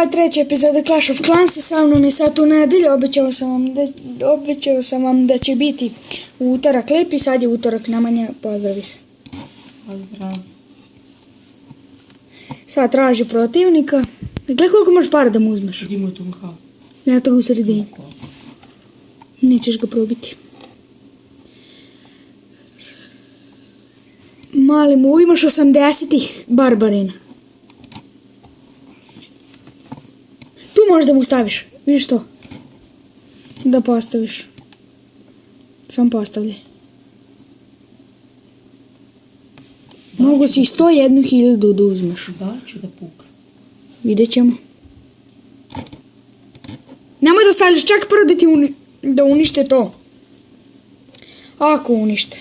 je treća epizoda Clash of Clans, sa mnom je sad u nedelju, obećao sam vam da će biti u utorak klip i sad je utorak, Nemanja, pozdravi se. Pozdrav. Sad traži protivnika. Gledaj koliko možeš para da mu uzmeš. Gdje mu je tu kao? Ja to u sredini. Nećeš ga probiti. Mali mu, imaš 80-ih barbarina. Tu možeš da mu staviš. Vidiš to? Da postaviš. Sam postavljaj. Mogu si 101.000 da uzmeš. Da ću da pukam. Vidjet ćemo. Nemoj da stavljaš, čak prvo da unište to. Ako unište.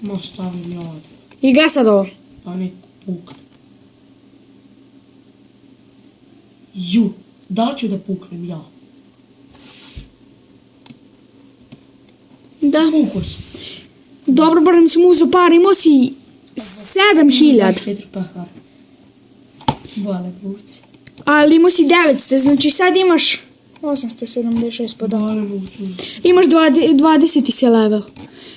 Ma stavim ja ovdje. I gledaj sad ovo. Pa ne pukne. Ju, da li ću da puknem ja? Da. Pukao sam. Dobro, barem sam uzeo par, imao si 7.000. 4 pahara. Bale buci. Ali imao si 900, znači sad imaš 876 podala. Bale buci. Imaš 20 si level.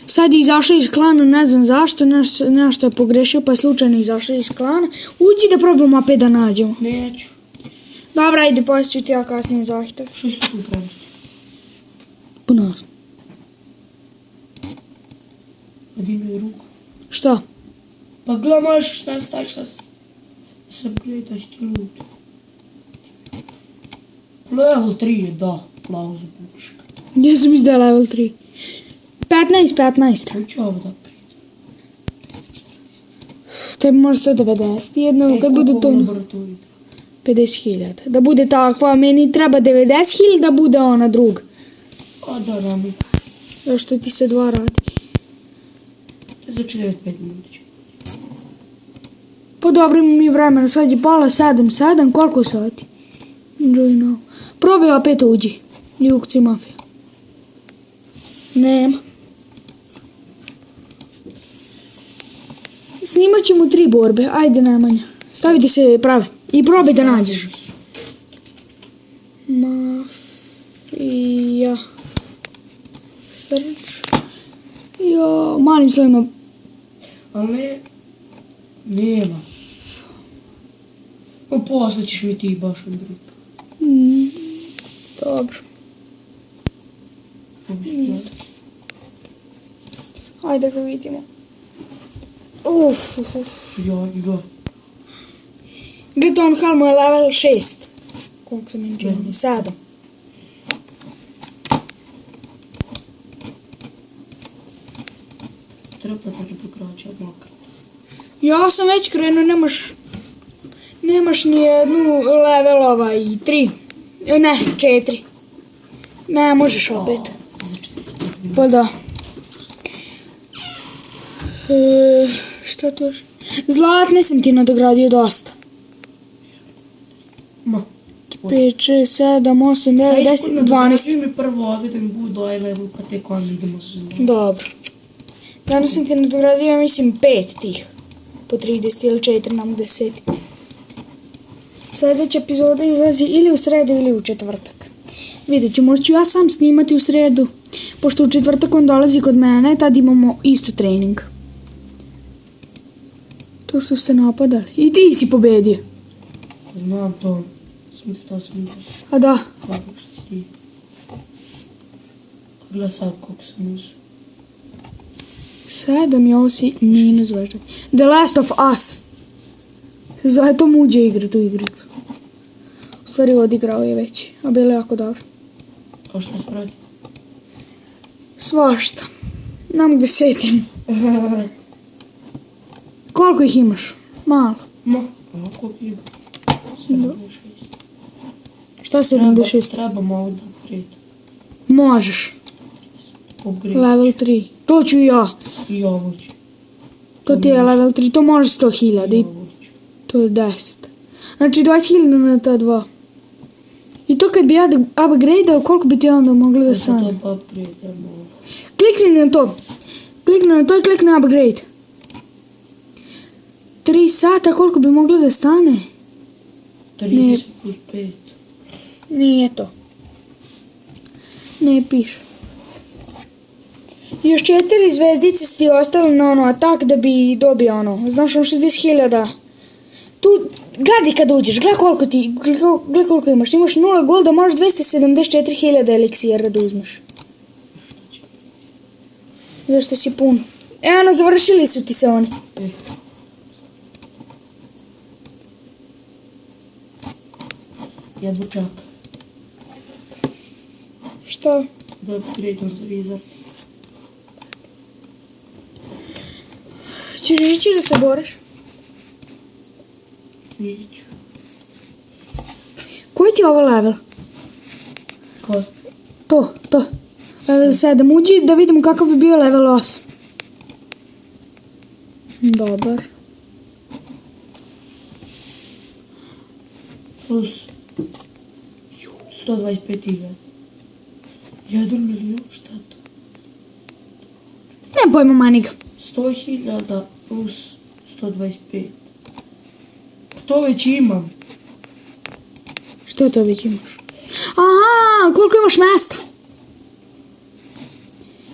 Sad je izašao iz klana, ne znam zašto, nešto je pogrešio pa je slučajno izašao iz klana. Uđi da probamo opet da nađemo. Neću. Dobra, ajde, poslije ću ti ja kasnije zahtev. Što si tu prenosi? Puno. Pa di mi je ruka? Šta? Pa gledaj, možeš ne staviš da se gledaš ti lud. Level 3 je, da, plavo za puška. Gdje sam izdao level 3? 15. Hoću ovo da prijem. Tebi može 190, jedno kad bude to 50.000. Da bude takva, meni treba 90.000 da bude ona druga. A da, nami. Zašto ti se dva radi? Za 45 minuta ću. Pa dobro, ima mi vremena, sad je pola 7, koliko sati? Enjoy now. Probaj opet uđi. Ljukci mafija. Nema. Snimat ćemo 3 borbe, ajde Nemanja. Stavite se prave i probaj da nađeš. Mafija. Search. Jo, malim slovima. Ali ne, nema. Pa posle ćeš mi ti baš odbrika. Dobro. Ajde ga vidimo. Uf. Ja i ga. Gliton Halmo je level 6. Koliko sam im činio? 7. Treba da dokraća makar. Ja sam već krenuo, nemaš ni jednu level 3. Ne, 4. Ne, možeš opet. Pa da. Šta to je? Zlatne sam ti nadogradio dosta. Ma. 5, 6, 7, 8, 9, 10, 12. Ajde mi prvo ove da mi budu ovaj level pa tek onda idemo se zlatne. Dobro. Danas sam ti nadogradio, ja mislim 5 tih. Po 30 ili 4, nam 10. Sljedeća epizoda izlazi ili u sredu ili u četvrtak. Vidjet ću, možda ću ja sam snimati u sredu. Pošto u četvrtak on dolazi kod mene, tad imamo isto trening. To što ste napadali. I ti si pobedio. Znam to. Smisla sam to. A da. Kako što si ti. Gledaj sad koliko sam uzeo. 7 i ovo si minus 24. The Last of Us. Se zove to muđe igra tu igricu. U stvari odigrao je već, a bilo je jako dobro. A što se radi? Svašta. Nam gdje setim. Koliko ih imaš? Malo. Ma, ako ima. 76. Šta 76? Treba malo da upgrade. Možeš. Upgrade. Level 3. To ću i ja. I ovo ću. To ti je level 3. To može 100.000. I I ovo ću. to je 10. Znači 20.000 na ta dva. I to kad bi ja upgradeao, koliko bi ti onda mogli da sane? To upgrade, ja mogu. Klikni na to. Klikni na to i klikni na upgrade. 3 sata, koliko bi moglo da stane? 30 plus 5. Nije to. Ne piše. Još 4 zvezdice su ti ostale na ono atak da bi dobio ono. Znaš ono 60.000. Tu, gledaj kad uđeš, gledaj koliko imaš. Imaš 0 golda, možeš 274.000 eliksira da uzmeš. Zašto si puno. Ano, završili su ti se oni. Jedva čak. Što? Da kretam za vizor. Ćeš ići da se boriš? Iću. Koji ti je ovo level? Ko? To. Level 7. Uđi da vidimo kakav bi bio level 8. Dobar. Plus 125.000. 1 milion, šta to? Ne pojma maniga. 100.000 plus 125. To već imam. Što to već imaš? Aha, koliko imaš mesta?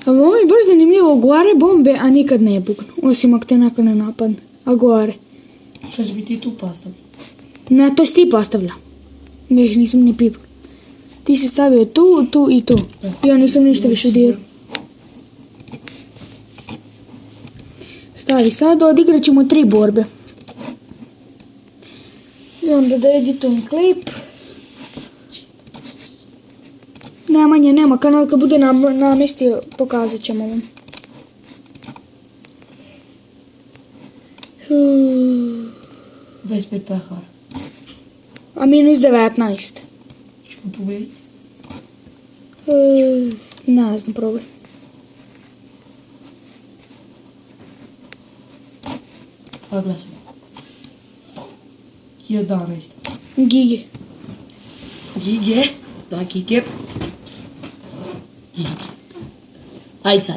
A ovo je baš zanimljivo, gore bombe, a nikad ne bugnu. Osim ako te neko ne napadne. A gore. Šta si bi ti tu postavio? Ne, to si ti postavlja. Ja ih nisam ni pipao. Ti si stavio tu i tu. Ja nisam ništa više dirao. Stavi sad, odigrat ćemo 3 borbe. I onda da editujem klip. Nemanje, nema kanal, kad bude namestio, pokazat ćemo vam. Uh, 25 pehara. A minus 19. Ću ga pobediti. Ne znam, probaj. A glasam. 11. Gige. Gige. Da, Gige. Ajde sad.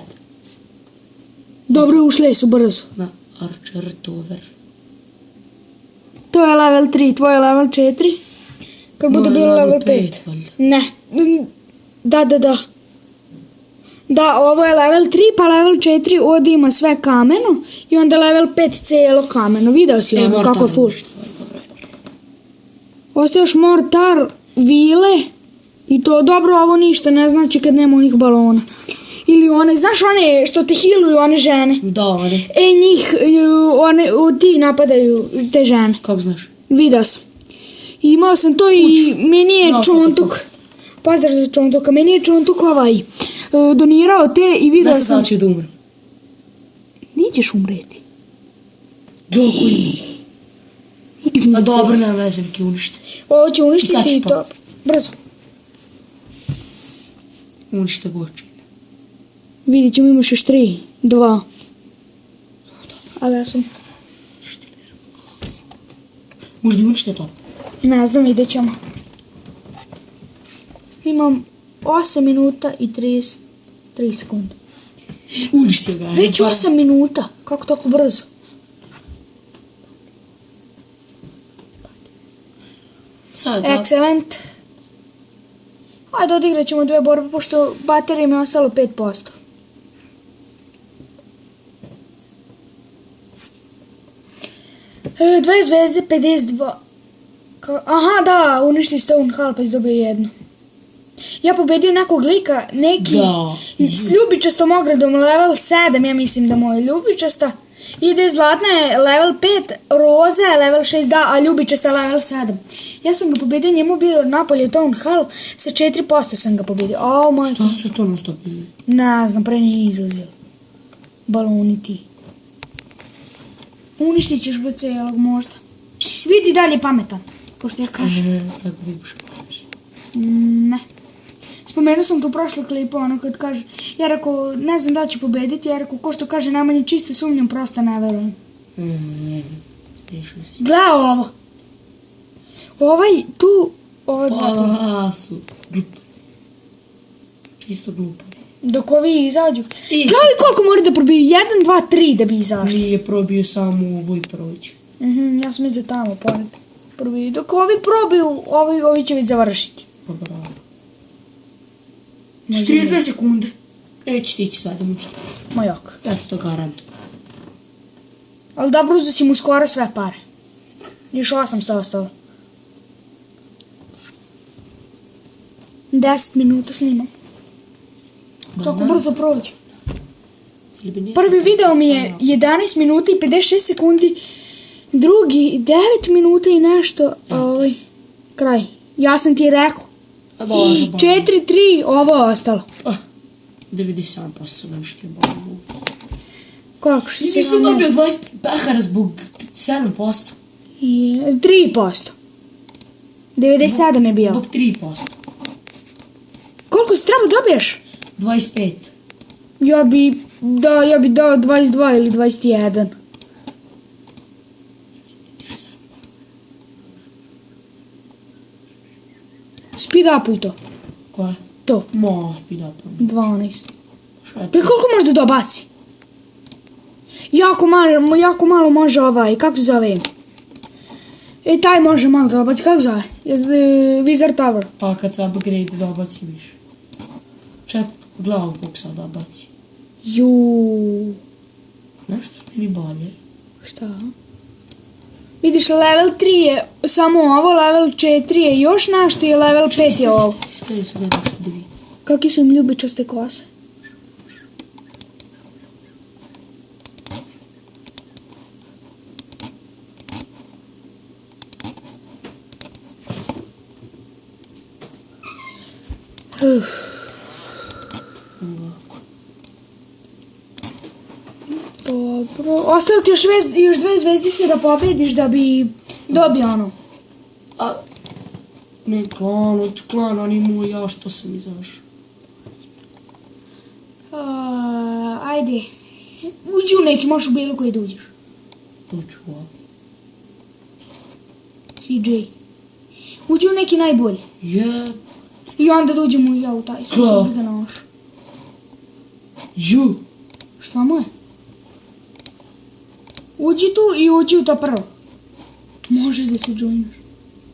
Dobro, ušle su brzo. Na Archer Tower. To je level 3, tvoj je level 4. Kad bude bilo level 5. Ne. Da. Da, ovo je level 3, pa level 4 ovdje ima sve kameno i onda level 5 cijelo kameno. Video si ono kako full. Ostaje još mortar, vile i to dobro, ovo ništa ne znači kad nema onih balona. Ili one, znaš one što te healuju, one žene? Da, one. Njih, ti napadaju te žene. Kako znaš? Video sam. Imao sam to i meni je Čontuk. Pozdrav za Čontuka. Meni je Čontuk donirao te i video sam. Ne sad ću da umrem. Nićeš umreti. Dok u imici. A dobro, ne veze, neki unište. Ovo će uništiti I i sad to. Brzo. Unište gočine. Vidjet ćemo, imaš još 3, 2. A da sam. Možda i unište to. Ne znam, vidjet ćemo. Snimam 8 minuta i 33 sekunde. Unište ga. Već 8 minuta. Kako tako brzo? Sad, da. Excellent. Ajde, odigrat ćemo 2 borbe, pošto baterije mi je ostalo 5%. Dve zvezde, 52. Aha, da, uništi Stone Hall, pa izdobio jednu. Ja pobedio nekog lika, neki s ljubičastom ogradom, level 7, ja mislim da moj ljubičasta. Ide zlatna je level 5, roza je level 6, da, a ljubičasta je level 7. Ja sam ga pobedio, njemu bio napolje Town Hall, sa 4% sam ga pobedio. Šta su to nastopili? Ne znam, pre nije izlazio. Baloni ti. Uništit ćeš ga cijelog možda. Vidi dalje pametan, ko što ja kažem. Ne, tako biš kažeš. Ne. Spomenuo sam to u prošlom klipu, ono kad kaže, ja rekao, ne znam da ću pobediti, ja rekao, ko što kaže, najmanje čisto sumnjam, prosto ne verujem. Gle ovo. Ovaj tu, ovaj dva. Su glupo. Čisto glupo. Dok ovi izađu. Gledaj koliko mora da probiju, 1, 2, 3 da bi izašli. Nije probio samo ovo i proći. Ja sam mislio tamo, pored. Probiju. Dok ovi probiju, ovi će već završiti. Pa bravo. 42 sekunde. Neće ti ići sve da mušti. Ma jak. Ja ti to garantujem. Ali dobro, uzeo si mu skoro sve pare. Još 800 ostalo. 10 minuta snimam. Tako brzo prođe. Prvi video mi je 11 minuta i 56 sekundi. Drugi 9 minuta i nešto. Kraj. Ja sam ti rekao. 4-3, ovo je ostalo. 97% sam uništio babu. Koliko? 17? Ti si dobio 20 pehara zbog 7%. 3%. 97 je bio. Zbog 3%. Koliko si trebao dobiješ? 25. Ja bi dao 22 ili 21. Speed upuj to. Koje? To. Mo, speed up. 12. Šta je Pri to? koliko može da dobaci? Jako malo može kako se zove? Taj može malo da dobaci, kako se zove? Wizard Tower. Pa kad se upgrade dobaci više. Ček, glavu koliko sad dobaci. Juuu. Nešto meni bolje. Šta? Vidiš, level 3 je samo ovo, level 4 je još nešto i level 5 je ovo. Stari su gledali što da vidim. Kakvi su im ljubičaste kose? Dobro. Ostalo ti još 2 zvezdice da pobediš da bi dobio ono. A, ne klan, oni moj, ja što sam izašao. Ajde. Uđi u neki, možeš u bilo koji da uđeš. Uću ovo. CJ. Uđi u neki najbolji. Je. I onda da uđemo i ja u taj. Ko? Sad bi ga našao. Ju. Šta mu je? Uđi tu i uđi u to prvo. Možeš da se joinaš.